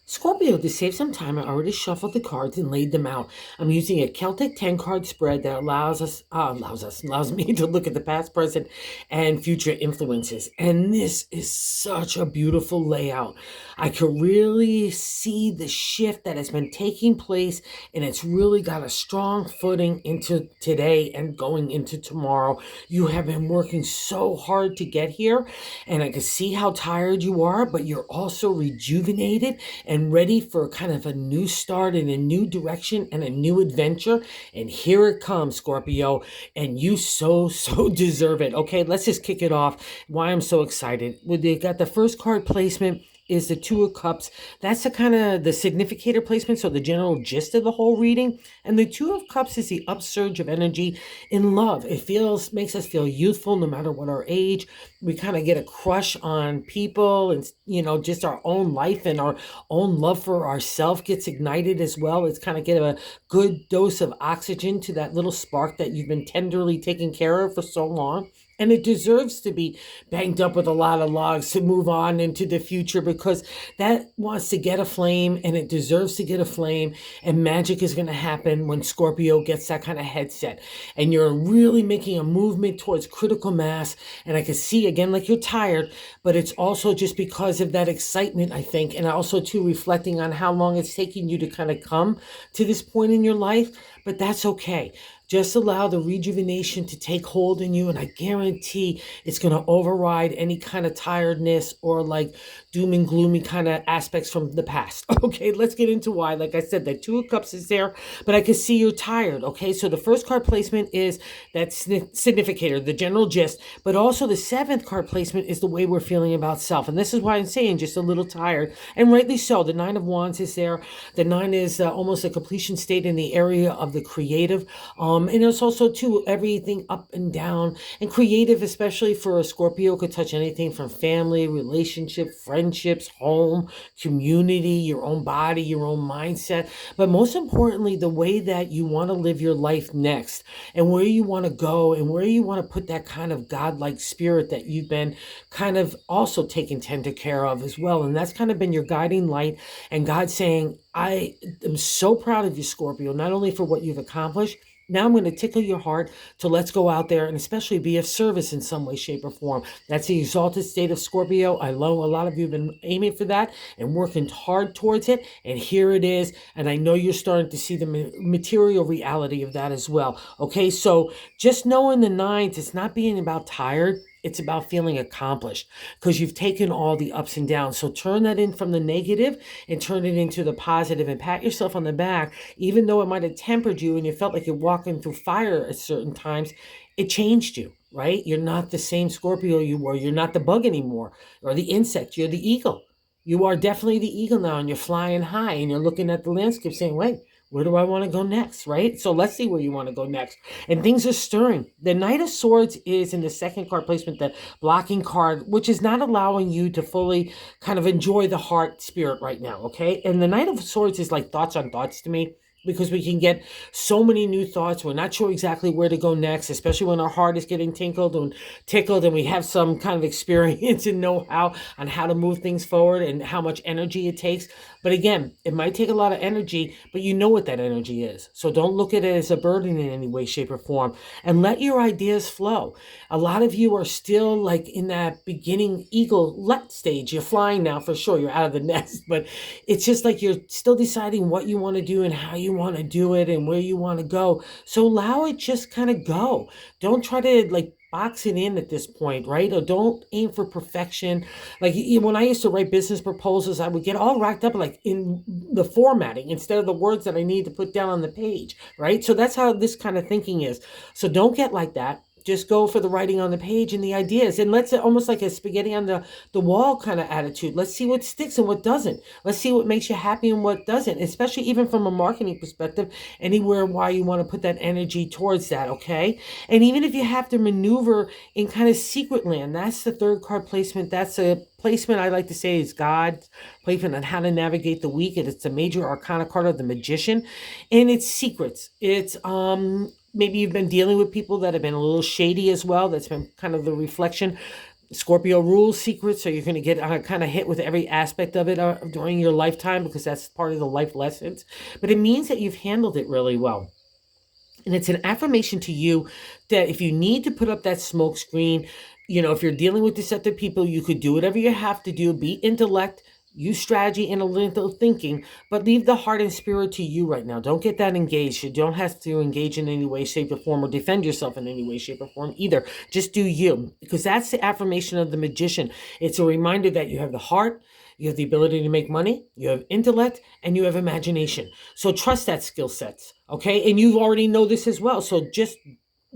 Scorpio, to save some time, I already shuffled the cards and laid them out. I'm using a Celtic 10 card spread that allows me to look at the past, present, and future influences. And this is such a beautiful layout. I could really see the shift that has been taking place, and it's really got a strong footing into today and going into tomorrow. You have been working so hard to get here, and I can see how tired you are, but you're also rejuvenated and ready for kind of a new start in a new direction and a new adventure. And here it comes, Scorpio, and you so deserve it. Okay, let's just kick it off. Why I'm so excited. They got the first card placement is the Two of Cups. That's the kind of the significator placement, so the general gist of the whole reading. And the Two of Cups is the upsurge of energy in love. Makes us feel youthful no matter what our age. We kind of get a crush on people, and just our own life, and our own love for ourselves gets ignited as well. It's kind of get a good dose of oxygen to that little spark that you've been tenderly taking care of for so long. And it deserves to be banged up with a lot of logs to move on into the future, because that wants to get a flame, and it deserves to get a flame. And magic is going to happen when Scorpio gets that kind of headset. And you're really making a movement towards critical mass. And I can see again, like you're tired, but it's also just because of that excitement, I think. And also too, reflecting on how long it's taking you to kind of come to this point in your life. But that's okay. Just allow the rejuvenation to take hold in you, and I guarantee it's going to override any kind of tiredness or like doom and gloomy kind of aspects from the past. Okay, let's get into why. Like I said, that Two of Cups is there, but I can see you're tired. Okay, so the first card placement is that significator, the general gist, but also the seventh card placement is the way we're feeling about self. And this is why I'm saying just a little tired, and rightly so. The Nine of Wands is there. The nine is almost a completion state in the area of the creative. And it's also too everything up and down, and creative, especially for a Scorpio, could touch anything from family, relationship, friendships, home, community, your own body, your own mindset, but most importantly, the way that you want to live your life next, and where you want to go, and where you want to put that kind of godlike spirit that you've been kind of also taking tender care of as well. And that's kind of been your guiding light, and God saying, I am so proud of you, Scorpio, not only for what you've accomplished. Now I'm going to tickle your heart to let's go out there and especially be of service in some way, shape, or form. That's the exalted state of Scorpio. I know a lot of you have been aiming for that and working hard towards it. And here it is. And I know you're starting to see the material reality of that as well. Okay, so just knowing the nines, it's not being about tired. It's about feeling accomplished, because you've taken all the ups and downs. So turn that in from the negative and turn it into the positive, and pat yourself on the back. Even though it might have tempered you and you felt like you're walking through fire at certain times, it changed you, right? You're not the same Scorpio you were. You're not the bug anymore, or the insect. You're the eagle. You are definitely the eagle now, and you're flying high, and you're looking at the landscape saying, wait, where do I want to go next, right? So let's see where you want to go next. And things are stirring. The Knight of Swords is in the second card placement, the blocking card, which is not allowing you to fully kind of enjoy the heart spirit right now, okay? And the Knight of Swords is like thoughts on thoughts to me, because we can get so many new thoughts. We're not sure exactly where to go next, especially when our heart is getting tickled, and we have some kind of experience and know-how on how to move things forward and how much energy it takes. But again, it might take a lot of energy, but you know what that energy is. So don't look at it as a burden in any way, shape, or form, and let your ideas flow. A lot of you are still like in that beginning eagle-let stage. You're flying now for sure. You're out of the nest, but it's just like you're still deciding what you want to do and how you want to do it and where you want to go. So allow it just kind of go. Don't try to like box it in at this point, right? Or don't aim for perfection. Like when I used to write business proposals, I would get all racked up like in the formatting instead of the words that I need to put down on the page, right? So that's how this kind of thinking is. So don't get like that. Just go for the writing on the page and the ideas, and let's almost like a spaghetti on the wall kind of attitude. Let's see what sticks and what doesn't. Let's see what makes you happy and what doesn't, especially even from a marketing perspective, anywhere why you want to put that energy towards that, okay? And even if you have to maneuver in kind of secret land, that's the third card placement. That's a placement I like to say is God's placement on how to navigate the week. And it's a major arcana card of the Magician, and it's secrets. It's maybe you've been dealing with people that have been a little shady as well. That's been kind of the reflection. Scorpio rules secrets, so you're going to get kind of hit with every aspect of it during your lifetime, because that's part of the life lessons. But it means that you've handled it really well. And it's an affirmation to you that if you need to put up that smoke screen, if you're dealing with deceptive people, you could do whatever you have to do, be intellect, use strategy, analytical thinking, but leave the heart and spirit to you right now. Don't get that engaged. You don't have to engage in any way, shape, or form, or defend yourself in any way, shape, or form either. Just do you, because that's the affirmation of the magician. It's a reminder that you have the heart, you have the ability to make money, you have intellect, and you have imagination. So trust that skill sets, okay? And you already know this as well. So just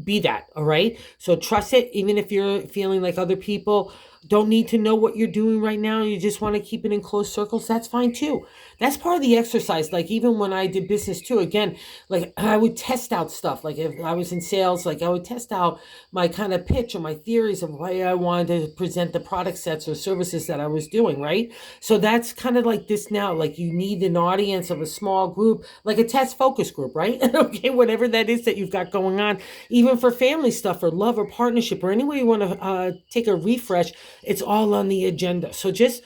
be that, all right? So trust it, even if you're feeling like other people don't need to know what you're doing right now. You just want to keep it in closed circles. That's fine too. That's part of the exercise. Like even when I did business too, again, like I would test out stuff. Like if I was in sales, like I would test out my kind of pitch or my theories of why I wanted to present the product sets or services that I was doing, right? So that's kind of like this now. Like you need an audience of a small group, like a test focus group, right? Okay, whatever that is that you've got going on, even for family stuff or love or partnership or any way you want to take a refresh, it's all on the agenda. So just,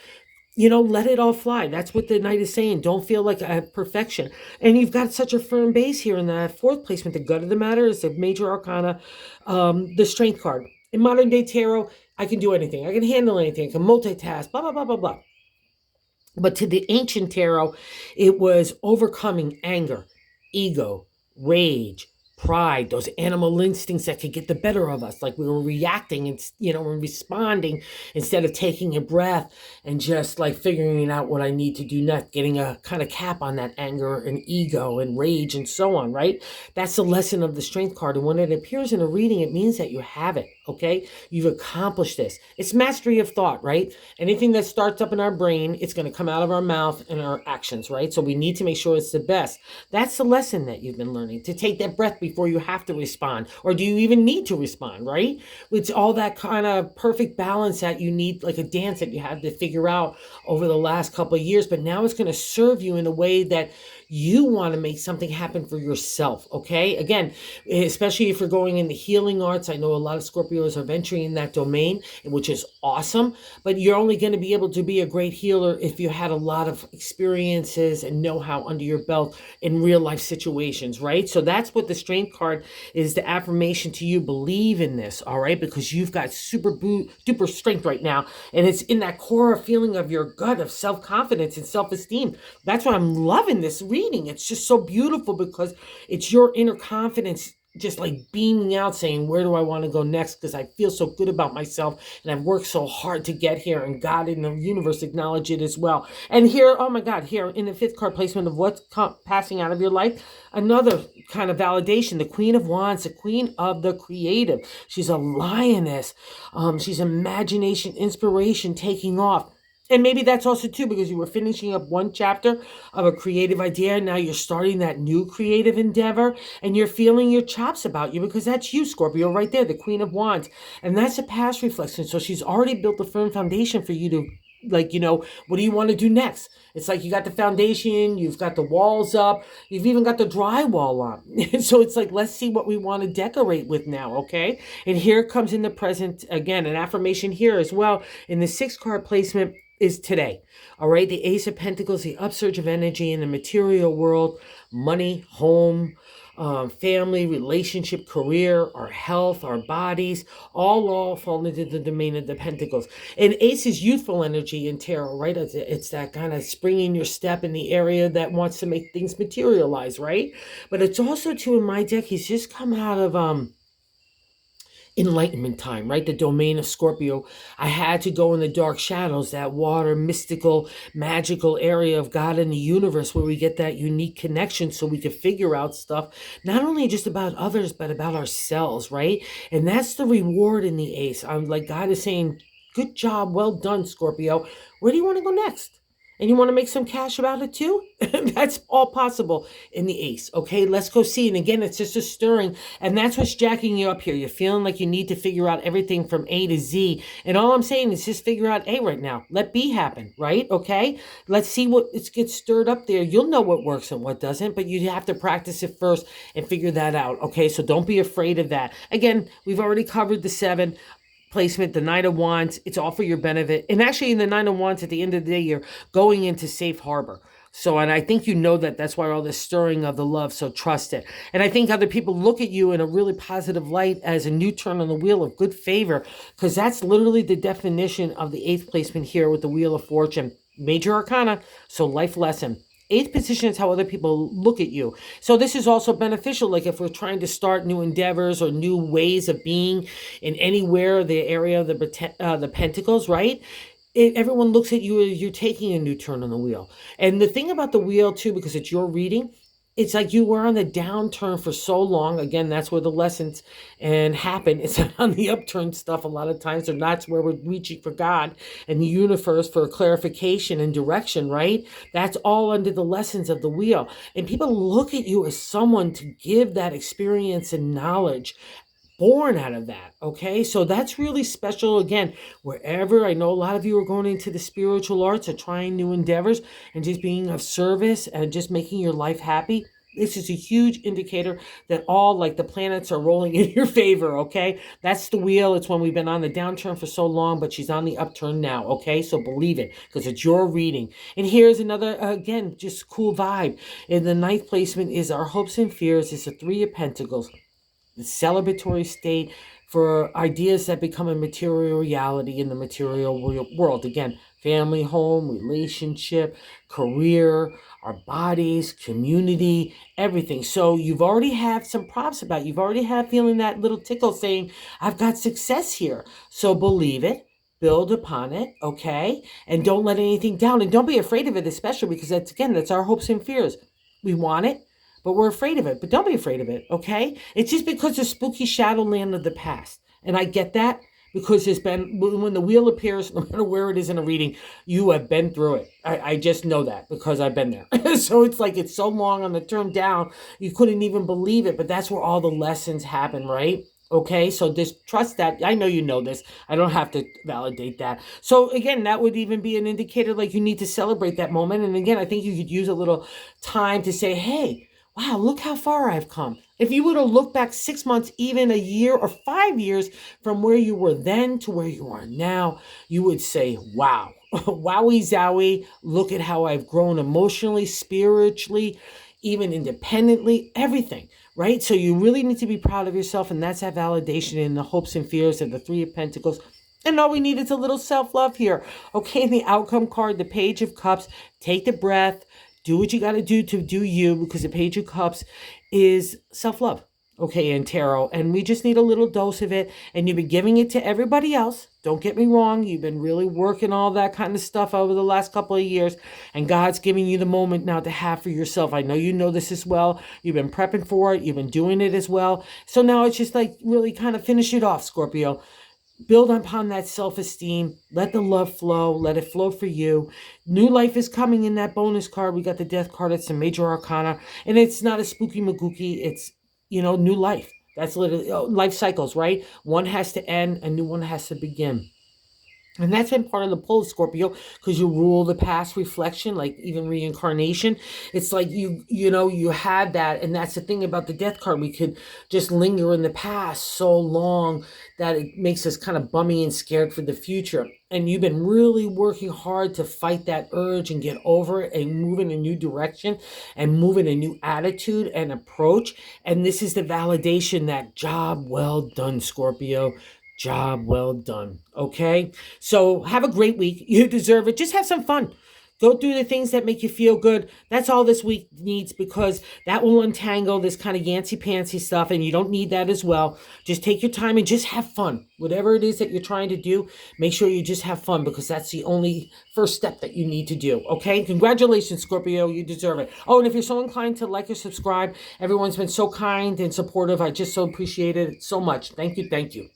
let it all fly. That's what the knight is saying. Don't feel like a perfection. And you've got such a firm base here in the fourth placement. The gut of the matter is the major arcana, the strength card. In modern day tarot, I can do anything. I can handle anything. I can multitask, blah, blah, blah, blah, blah. But to the ancient tarot, it was overcoming anger, ego, rage, pride, those animal instincts that could get the better of us. Like we were reacting and, and responding instead of taking a breath and just like figuring out what I need to do next, getting a kind of cap on that anger and ego and rage and so on, right? That's the lesson of the strength card. And when it appears in a reading, it means that you have it, okay? You've accomplished this. It's mastery of thought, right? Anything that starts up in our brain, it's going to come out of our mouth and our actions, right? So we need to make sure it's the best. That's the lesson that you've been learning, to take that breath before you have to respond. Or do you even need to respond, right? It's all that kind of perfect balance that you need, like a dance that you had to figure out over the last couple of years. But now it's going to serve you in a way that you want to make something happen for yourself, okay? Again, especially if you're going in the healing arts. I know a lot of Scorpios are venturing in that domain, which is awesome, but you're only going to be able to be a great healer if you had a lot of experiences and know-how under your belt in real life situations, right? So that's what the strength card is, the affirmation to you. Believe in this, all right? Because you've got super duper strength right now, and it's in that core feeling of your gut of self-confidence and self-esteem. That's why I'm loving this reading. It's just so beautiful because it's your inner confidence just like beaming out, saying, where do I want to go next? Because I feel so good about myself and I've worked so hard to get here, and God and the universe acknowledge it as well. And here, oh my God, here in the fifth card placement of what's passing out of your life, another kind of validation, the Queen of Wands, the Queen of the creative. She's a lioness. She's imagination, inspiration taking off. And maybe that's also too because you were finishing up one chapter of a creative idea, and now you're starting that new creative endeavor, and you're feeling your chops about you, because that's you, Scorpio, right there, the Queen of Wands. And that's a past reflection. So she's already built a firm foundation for you to, like, what do you want to do next? It's like you got the foundation, you've got the walls up, you've even got the drywall on. So it's like, let's see what we want to decorate with now, okay? And here comes in the present, again, an affirmation here as well. In the sixth card placement is today, all right? The Ace of Pentacles, the upsurge of energy in the material world, money, home, family, relationship, career, our health, our bodies, all fall into the domain of the Pentacles. And Ace is youthful energy in tarot, right? It's that kind of spring in your step in the area that wants to make things materialize, right? But it's also too, in my deck, he's just come out of enlightenment time, right? The domain of Scorpio. I had to go in the dark shadows, that water, mystical, magical area of God and the universe, where we get that unique connection so we can figure out stuff, not only just about others, but about ourselves, right? And that's the reward in the Ace. I'm like, God is saying, good job, well done, Scorpio. Where do you want to go next? And you want to make some cash about it too? That's all possible in the Ace. Okay, let's go see. And again, it's just a stirring. And that's what's jacking you up here. You're feeling like you need to figure out everything from A to Z. And all I'm saying is just figure out A right now. Let B happen, right? Okay, let's see what gets stirred up there. You'll know what works and what doesn't, but you have to practice it first and figure that out. Okay, so don't be afraid of that. Again, we've already covered the 7. placement, the Nine of Wands, it's all for your benefit. And actually, in the Nine of Wands, at the end of the day, you're going into safe harbor. So, and I think you know that that's why all this stirring of the love, so trust it. And I think other people look at you in a really positive light as a new turn on the wheel of good favor, because that's literally the definition of the eighth placement here with the Wheel of Fortune. Major Arcana, so life lesson. Eighth position is how other people look at you. So this is also beneficial, like if we're trying to start new endeavors or new ways of being in anywhere, the area of the pentacles, right? Everyone looks at you as you're taking a new turn on the wheel. And the thing about the wheel, too, because it's your reading, it's like you were on the downturn for so long. Again, that's where the lessons happen. It's on the upturn stuff a lot of times, and that's where we're reaching for God and the universe for clarification and direction, right? That's all under the lessons of the wheel. And people look at you as someone to give that experience and knowledge born out of that. Okay, so that's really special. Again, wherever, I know a lot of you are going into the spiritual arts or trying new endeavors and just being of service and just making your life happy. This is a huge indicator that all, like, the planets are rolling in your favor. Okay, that's the wheel. It's when we've been on the downturn for so long, but she's on the upturn now. Okay, so believe it, because it's your reading. And here's another, again, just cool vibe. In the ninth placement is our hopes and fears. It's a Three of Pentacles, the celebratory state for ideas that become a material reality in the material world. Again, family, home, relationship, career, our bodies, community, everything. So you've already had some props about it. You've already had feeling that little tickle saying, I've got success here. So believe it. Build upon it, okay? And don't let anything down. And don't be afraid of it, especially because that's our hopes and fears. We want it, but we're afraid of it. But don't be afraid of it, okay? It's just because of spooky shadowland of the past. And I get that, because there's been, when the wheel appears, no matter where it is in a reading, you have been through it. I just know that because I've been there. So it's like it's so long on the turn down, you couldn't even believe it. But that's where all the lessons happen, right? Okay, so just trust that. I know you know this. I don't have to validate that. So again, that would even be an indicator, like, you need to celebrate that moment. And again, I think you could use a little time to say, hey, wow, look how far I've come. If you were to look back 6 months, even a year or 5 years from where you were then to where you are now, you would say, wow, wowie zowie, look at how I've grown emotionally, spiritually, even independently, everything, right? So you really need to be proud of yourself, and that's that validation in the hopes and fears of the Three of Pentacles. And all we need is a little self-love here. Okay, and the outcome card, the Page of Cups, take the breath. Do what you got to do you, because the Page of Cups is self-love, okay, in tarot. And we just need a little dose of it. And you've been giving it to everybody else. Don't get me wrong. You've been really working all that kind of stuff over the last couple of years. And God's giving you the moment now to have for yourself. I know you know this as well. You've been prepping for it. You've been doing it as well. So now it's just like really kind of finish it off, Scorpio. Build upon that self-esteem. Let the love flow. Let it flow for you. New life is coming in that bonus card. We got the Death card. It's a Major Arcana. And it's not a spooky magooky. It's, new life. That's literally life cycles, right? One has to end. A new one has to begin. And that's been part of the pull, Scorpio, because you rule the past reflection, like even reincarnation. It's like you had that. And that's the thing about the Death card. We could just linger in the past so long that it makes us kind of bummy and scared for the future. And you've been really working hard to fight that urge and get over it and move in a new direction and move in a new attitude and approach. And this is the validation that job well done, Scorpio. Job well done. Okay? So have a great week. You deserve it. Just have some fun. Go do the things that make you feel good. That's all this week needs, because that will untangle this kind of yancy-pantsy stuff, and you don't need that as well. Just take your time and just have fun. Whatever it is that you're trying to do, make sure you just have fun, because that's the only first step that you need to do. Okay? Congratulations, Scorpio. You deserve it. Oh, and if you're so inclined to like or subscribe, everyone's been so kind and supportive. I just so appreciate it so much. Thank you. Thank you.